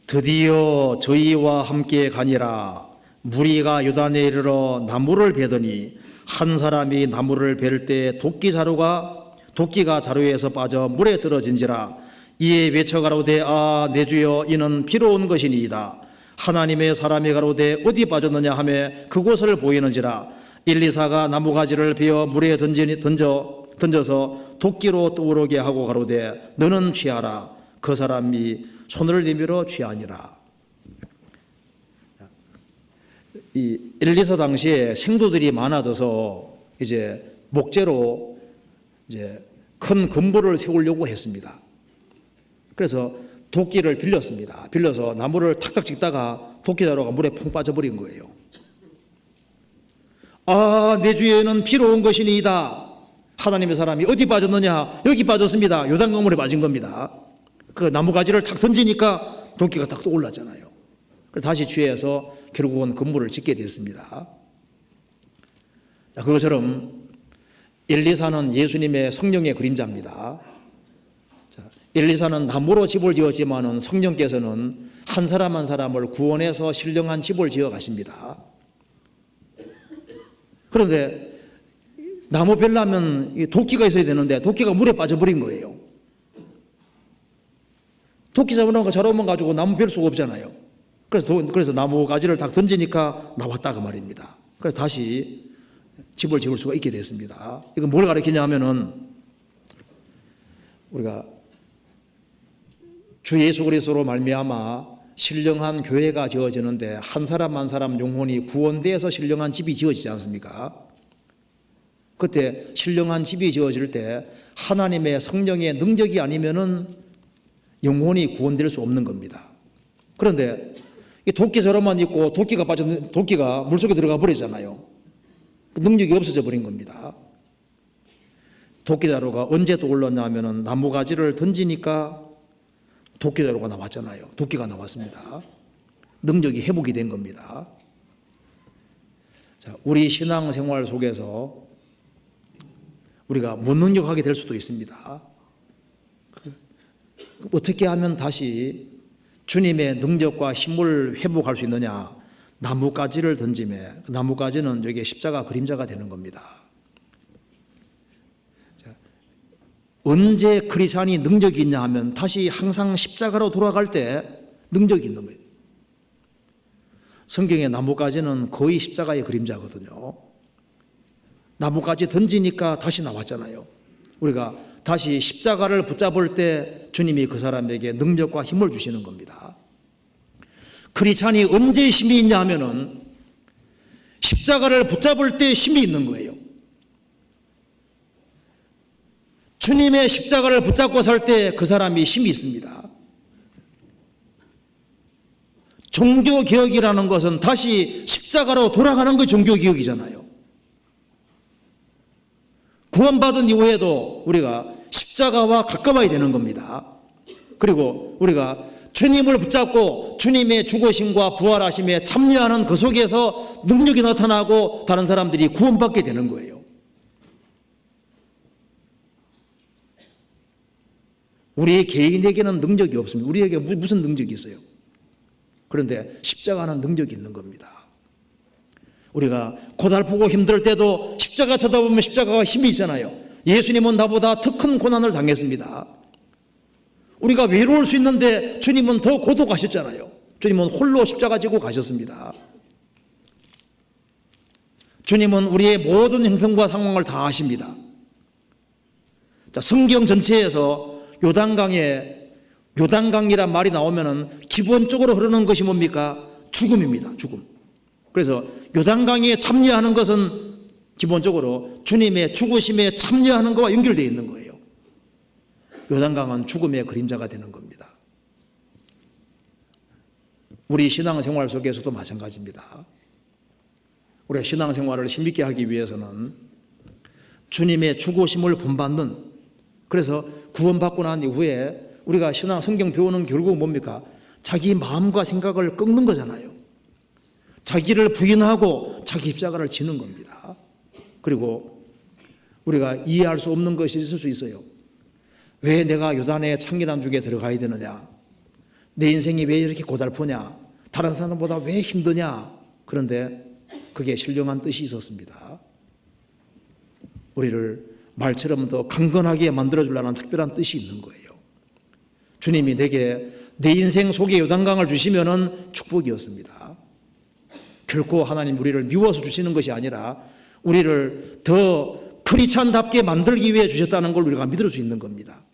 드디어 저희와 함께 가니라. 무리가 요단에 이르러 나무를 베더니 한 사람이 나무를 벨 때 도끼가 자루에서 빠져 물에 떨어진지라. 이에 외쳐 가로되 아 내 주여 이는 비로 온 것이니이다. 하나님의 사람이 가로되 어디 빠졌느냐 하며 그곳을 보이는지라. 엘리사가 나무가지를 베어 물에 던져서 도끼로 떠오르게 하고 가로되 너는 취하라. 그 사람이 손을 내밀어 취하니라. 이 엘리사 당시에 생도들이 많아져서 이제 목재로 이제 큰 건물을 세우려고 했습니다. 그래서 도끼를 빌렸습니다. 빌려서 나무를 탁탁 찍다가 도끼자루가 물에 퐁 빠져버린 거예요. 아, 내 주에는 비로 온 것이니이다. 하나님의 사람이 어디 빠졌느냐? 여기 빠졌습니다. 요단강물에 빠진 겁니다. 그 나무가지를 탁 던지니까 도끼가 탁 떠올랐잖아요. 그래서 다시 취해서 결국은 건물을 짓게 됐습니다. 그것처럼 엘리사는 예수님의 성령의 그림자입니다. 엘리사는 나무로 집을 지었지만은 성령께서는 한 사람 한 사람을 구원해서 신령한 집을 지어 가십니다. 그런데 나무 벨라면 도끼가 있어야 되는데 도끼가 물에 빠져버린 거예요. 도끼 자루만 가지고 나무 벨 수가 없잖아요. 그래서 나무 가지를 딱 던지니까 나왔다 그 말입니다. 그래서 다시 집을 지을 수가 있게 됐습니다. 이건 뭘 가르치냐 하면은 우리가 주 예수 그리스도로 말미암아 신령한 교회가 지어지는데 한 사람 한 사람 영혼이 구원되어서 신령한 집이 지어지지 않습니까? 그때 신령한 집이 지어질 때 하나님의 성령의 능력이 아니면은 영혼이 구원될 수 없는 겁니다. 그런데 이 도끼자루만 있고 도끼가 물속에 들어가 버리잖아요. 그 능력이 없어져 버린 겁니다. 도끼자루가 언제 떠올랐냐 하면은 나무가지를 던지니까 도끼자루가 나왔잖아요. 도끼가 나왔습니다. 능력이 회복이 된 겁니다. 자, 우리 신앙생활 속에서 우리가 무능력하게 될 수도 있습니다. 어떻게 하면 다시 주님의 능력과 힘을 회복할 수 있느냐? 나무가지를 던짐에 나무가지는 여기에 십자가 그림자가 되는 겁니다. 언제 크리스찬이 능력이 있냐 하면 다시 항상 십자가로 돌아갈 때 능력이 있는 거예요. 성경의 나무가지는 거의 십자가의 그림자거든요. 나무가지 던지니까 다시 나왔잖아요. 우리가 다시 십자가를 붙잡을 때 주님이 그 사람에게 능력과 힘을 주시는 겁니다. 크리스찬이 언제 힘이 있냐 하면은 십자가를 붙잡을 때 힘이 있는 거예요. 주님의 십자가를 붙잡고 살 때 그 사람이 힘이 있습니다. 종교개혁이라는 것은 다시 십자가로 돌아가는 게 종교개혁이잖아요. 구원받은 이후에도 우리가 십자가와 가까워야 되는 겁니다. 그리고 우리가 주님을 붙잡고 주님의 죽으심과 부활하심에 참여하는 그 속에서 능력이 나타나고 다른 사람들이 구원받게 되는 거예요. 우리 개인에게는 능력이 없습니다. 우리에게 무슨 능력이 있어요? 그런데 십자가는 능력이 있는 겁니다. 우리가 고달프고 힘들 때도 십자가 쳐다보면 십자가가 힘이 있잖아요. 예수님은 나보다 더 큰 고난을 당했습니다. 우리가 외로울 수 있는데 주님은 더 고독하셨잖아요. 주님은 홀로 십자가 지고 가셨습니다. 주님은 우리의 모든 형편과 상황을 다 아십니다. 자, 성경 전체에서 요단강이란 말이 나오면은 기본적으로 흐르는 것이 뭡니까? 죽음입니다. 죽음. 그래서 요단강에 참여하는 것은 기본적으로 주님의 죽으심에 참여하는 것과 연결되어 있는 거예요. 요단강은 죽음의 그림자가 되는 겁니다. 우리 신앙생활 속에서도 마찬가지입니다. 우리가 신앙생활을 힘있게 하기 위해서는 주님의 죽으심을 본받는, 그래서 구원받고 난 이후에 우리가 성경 배우는 결국 뭡니까? 자기 마음과 생각을 꺾는 거잖아요. 자기를 부인하고 자기 십자가를 지는 겁니다. 그리고 우리가 이해할 수 없는 것이 있을 수 있어요. 왜 내가 요단의 창기난 중에 들어가야 되느냐? 내 인생이 왜 이렇게 고달프냐? 다른 사람보다 왜 힘드냐? 그런데 그게 신령한 뜻이 있었습니다. 우리를 말처럼 더 강건하게 만들어주려는 특별한 뜻이 있는 거예요. 주님이 내게 내 인생 속에 요단강을 주시면은 축복이었습니다. 결코 하나님 우리를 미워서 주시는 것이 아니라 우리를 더 크리스찬답게 만들기 위해 주셨다는 걸 우리가 믿을 수 있는 겁니다.